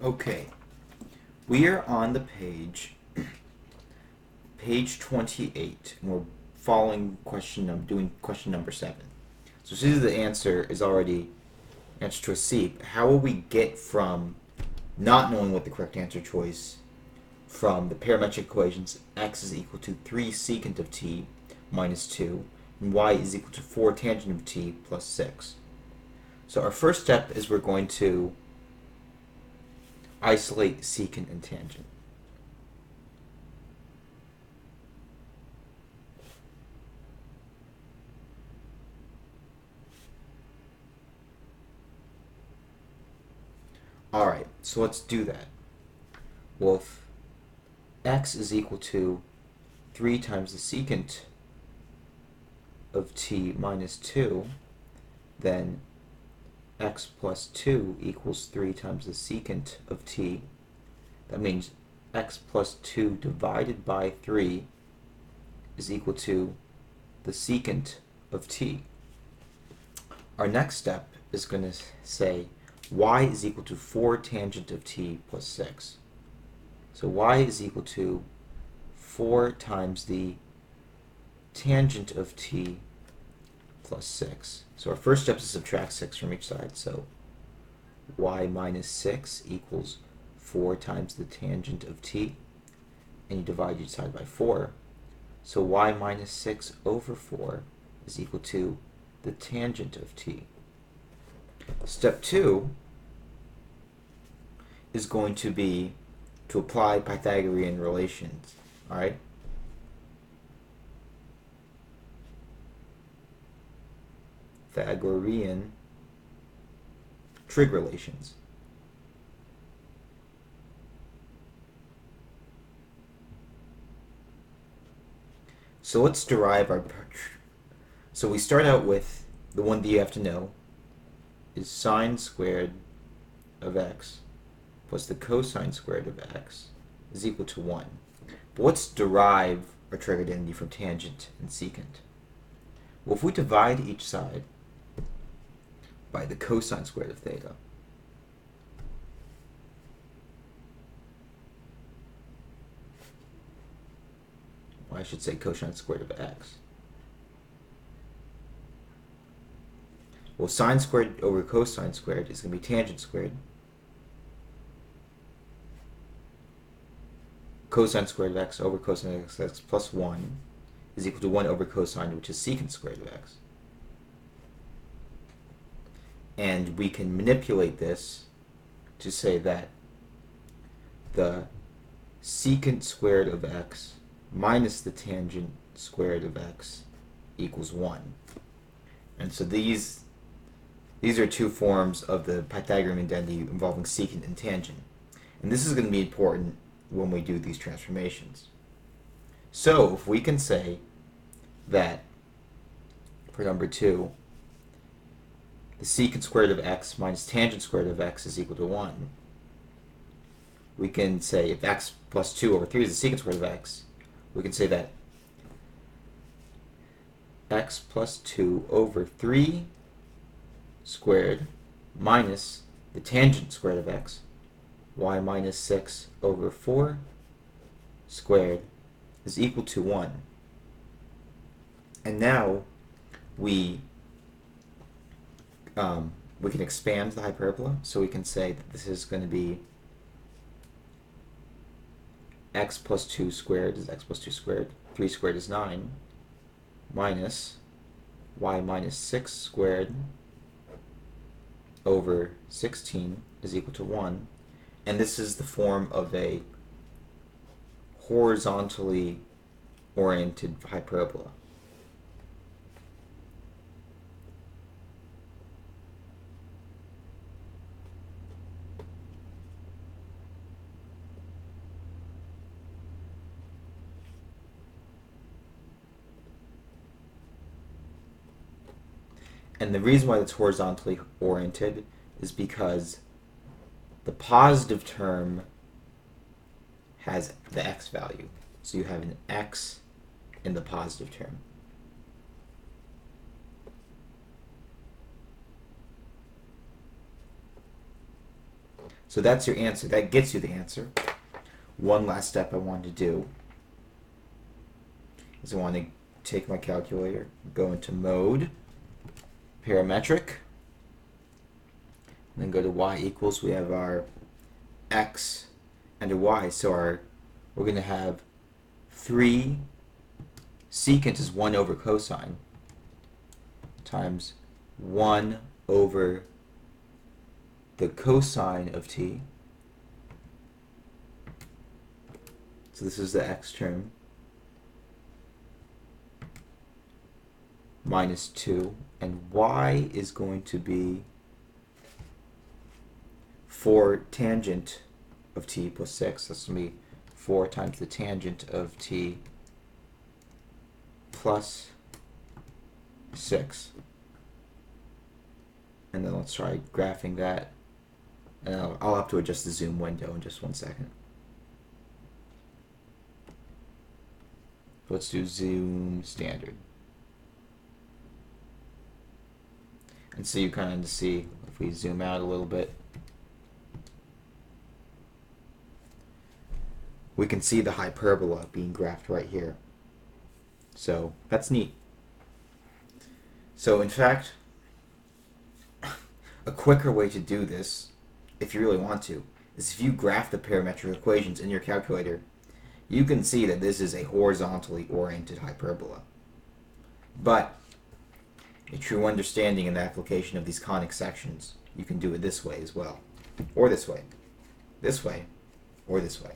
Okay, we are on the page 28, and we're following doing question number 7. So since the answer is already answer choice C, how will we get from not knowing what the correct answer choice from the parametric equations x is equal to 3 secant of t minus 2 and y is equal to 4 tangent of t plus 6? So our first step is we're going to isolate secant and tangent. Alright, so let's do that. Well, if x is equal to 3 times the secant of t minus 2, then x plus 2 equals 3 times the secant of t. That means x plus 2 divided by 3 is equal to the secant of t. Our next step is going to say y is equal to 4 tangent of t plus 6. So y is equal to 4 times the tangent of t plus 6. So our first step is to subtract 6 from each side. So y minus 6 equals 4 times the tangent of t. And you divide each side by 4. So y minus 6 over 4 is equal to the tangent of t. Step 2 is going to be to apply Pythagorean relations. Alright? Pythagorean trig relations. So let's derive our... So we start out with the one that you have to know is sine squared of x plus the cosine squared of x is equal to 1. But let's derive our trig identity from tangent and secant. Well, if we divide each side by the cosine squared of theta, well, I should say cosine squared of x. Well, sine squared over cosine squared is going to be tangent squared. Cosine squared of x over cosine of x plus 1 is equal to 1 over cosine, which is secant squared of x. And we can manipulate this to say that the secant squared of x minus the tangent squared of x equals 1. And so these are two forms of the Pythagorean identity involving secant and tangent. And this is going to be important when we do these transformations. So if we can say that for number 2, the secant squared of x minus tangent squared of x is equal to 1, we can say if x plus 2 over 3 is the secant squared of x, we can say that x plus 2 over 3 squared minus the tangent squared of x, y minus 6 over 4 squared, is equal to 1. And now we can expand the hyperbola, so we can say that this is going to be x plus 2 squared is x plus 2 squared, 3 squared is 9, minus y minus 6 squared over 16 is equal to 1. And this is the form of a horizontally oriented hyperbola. And the reason why it's horizontally oriented is because the positive term has the x value. So you have an x in the positive term. So that's your answer. That gets you the answer. One last step I want to do is I want to take my calculator, go into mode, parametric, and then go to y equals. We have our x and a y. So we're going to have 3 secant is 1 over cosine times 1 over the cosine of t. So this is the x term, minus 2, and y is going to be 4 tangent of t plus 6. That's going to be 4 times the tangent of t plus 6. And then let's try graphing that. And I'll have to adjust the zoom window in just 1 second. Let's do zoom standard. And so you kind of see, if we zoom out a little bit, we can see the hyperbola being graphed right here. So that's neat. So in fact, a quicker way to do this, if you really want to, is if you graph the parametric equations in your calculator, you can see that this is a horizontally oriented hyperbola. But a true understanding and application of these conic sections, you can do it this way as well. Or this way. This way. Or this way.